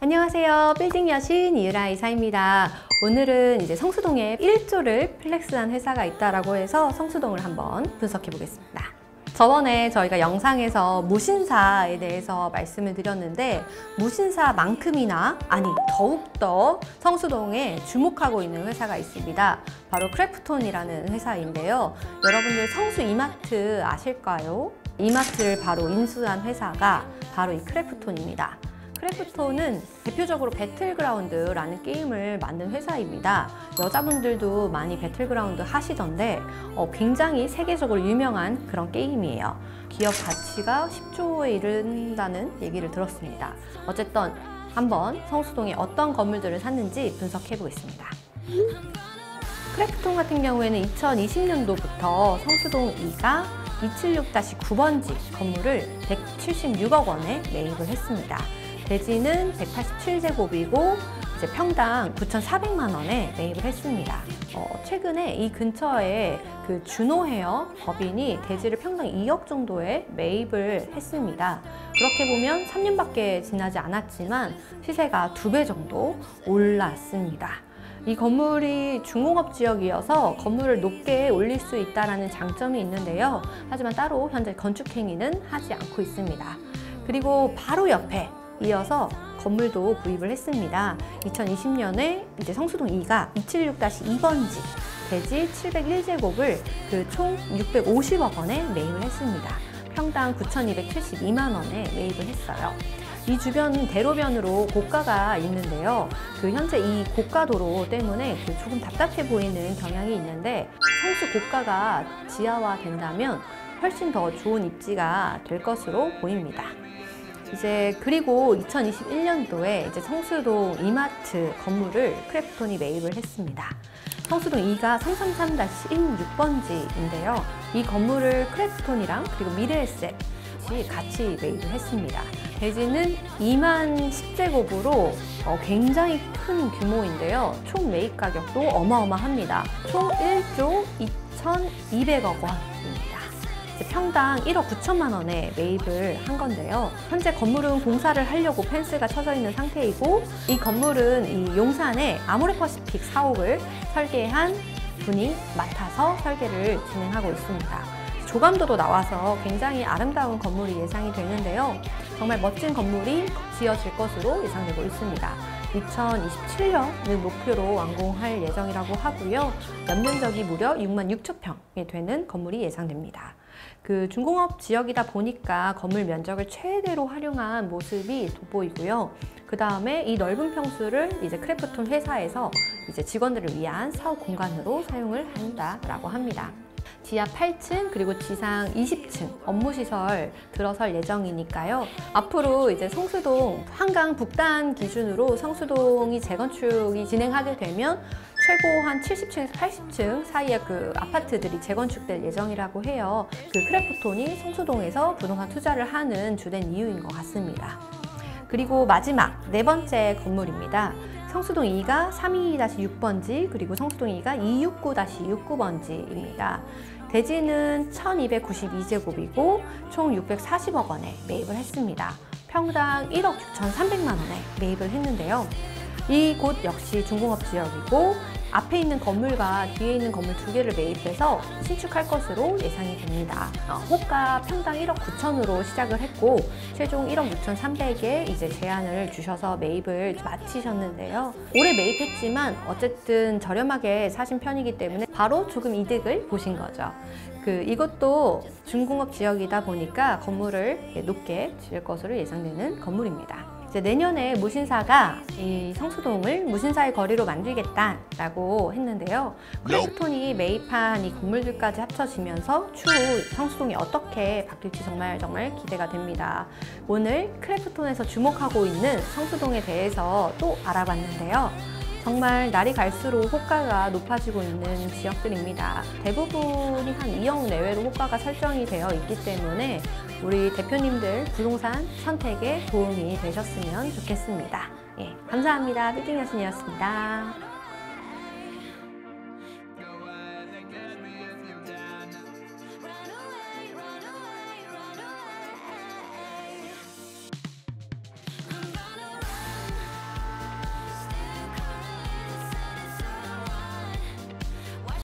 안녕하세요. 빌딩 여신 이유라 이사입니다. 오늘은 이제 성수동에 1조를 플렉스한 회사가 있다라고 해서 성수동을 한번 분석해 보겠습니다. 저번에 저희가 영상에서 무신사에 대해서 말씀을 드렸는데 무신사만큼이나 아니 더욱더 성수동에 주목하고 있는 회사가 있습니다. 바로 크래프톤이라는 회사인데요. 여러분들 성수 이마트 아실까요? 이마트를 바로 인수한 회사가 바로 이 크래프톤입니다. 크래프톤은 대표적으로 배틀그라운드라는 게임을 만든 회사입니다. 여자분들도 많이 배틀그라운드 하시던데 굉장히 세계적으로 유명한 그런 게임이에요. 기업 가치가 10조에 이른다는 얘기를 들었습니다. 어쨌든 한번 성수동에 어떤 건물들을 샀는지 분석해 보겠습니다. 크래프톤 같은 경우에는 2020년도부터 성수동 2가 276-9번지 건물을 176억 원에 매입을 했습니다. 대지는 187제곱이고 이제 평당 9,400만 원에 매입을 했습니다. 최근에 이 근처에 그 준호 헤어 법인이 대지를 평당 2억 정도에 매입을 했습니다. 그렇게 보면 3년밖에 지나지 않았지만 시세가 2배 정도 올랐습니다. 이 건물이 중공업 지역이어서 건물을 높게 올릴 수 있다는 장점이 있는데요. 하지만 따로 현재 건축 행위는 하지 않고 있습니다. 그리고 바로 옆에 이어서 건물도 구입을 했습니다. 2020년에 이제 성수동 2가 276-2번지 대지 701제곱을 총 650억 원에 매입을 했습니다. 평당 9,272만 원에 매입을 했어요. 이 주변 대로변으로 고가가 있는데요. 현재 이 고가도로 때문에 조금 답답해 보이는 경향이 있는데 성수 고가가 지하화 된다면 훨씬 더 좋은 입지가 될 것으로 보입니다. 그리고 2021년도에 이제 성수동 이마트 건물을 크래프톤이 매입을 했습니다. 성수동 2가 333-16번지인데요. 이 건물을 크래프톤이랑 그리고 미래에셋이 같이 매입을 했습니다. 대지는 2만 10제곱으로 굉장히 큰 규모인데요. 총 매입 가격도 어마어마합니다. 총 1조 2,200억 원입니다. 평당 1억 9천만 원에 매입을 한 건데요. 현재 건물은 공사를 하려고 펜스가 쳐져 있는 상태이고 이 건물은 이 용산의 아모레퍼시픽 사옥을 설계한 분이 맡아서 설계를 진행하고 있습니다. 조감도도 나와서 굉장히 아름다운 건물이 예상이 되는데요. 정말 멋진 건물이 지어질 것으로 예상되고 있습니다. 2027년을 목표로 완공할 예정이라고 하고요. 연면적이 무려 6만 6천 평이 되는 건물이 예상됩니다. 중공업 지역이다 보니까 건물 면적을 최대로 활용한 모습이 돋보이고요. 그 다음에 이 넓은 평수를 이제 크래프톤 회사에서 이제 직원들을 위한 사업 공간으로 사용을 한다라고 합니다. 지하 8층 그리고 지상 20층 업무시설 들어설 예정이니까요. 앞으로 이제 성수동 한강 북단 기준으로 성수동이 재건축이 진행하게 되면 최고 한 70층에서 80층 사이의 아파트들이 재건축될 예정이라고 해요. 크래프톤이 성수동에서 부동산 투자를 하는 주된 이유인 것 같습니다. 그리고 마지막 네 번째 건물입니다. 성수동 2가 32-6번지 그리고 성수동 2가 269-69번지입니다. 대지는 1,292제곱이고 총 640억 원에 매입을 했습니다. 평당 1억 6,300만 원에 매입을 했는데요. 이곳 역시 중공업 지역이고 앞에 있는 건물과 뒤에 있는 건물 2개를 매입해서 신축할 것으로 예상이 됩니다. 호가 평당 1억 9천으로 시작을 했고 최종 1억 6,300에 이제 제안을 주셔서 매입을 마치셨는데요. 올해 매입했지만 어쨌든 저렴하게 사신 편이기 때문에 바로 조금 이득을 보신 거죠. 이것도 중공업 지역이다 보니까 건물을 높게 지을 것으로 예상되는 건물입니다. 내년에 무신사가 이 성수동을 무신사의 거리로 만들겠다라고 했는데요. 크래프톤이 매입한 이 건물들까지 합쳐지면서 추후 성수동이 어떻게 바뀔지 정말 기대가 됩니다. 오늘 크래프톤에서 주목하고 있는 성수동에 대해서 또 알아봤는데요. 정말 날이 갈수록 호가가 높아지고 있는 지역들입니다. 대부분이 한 2억 내외로 호가가 설정이 되어 있기 때문에 우리 대표님들 부동산 선택에 도움이 되셨으면 좋겠습니다. 감사합니다. 빌딩 여신이었습니다.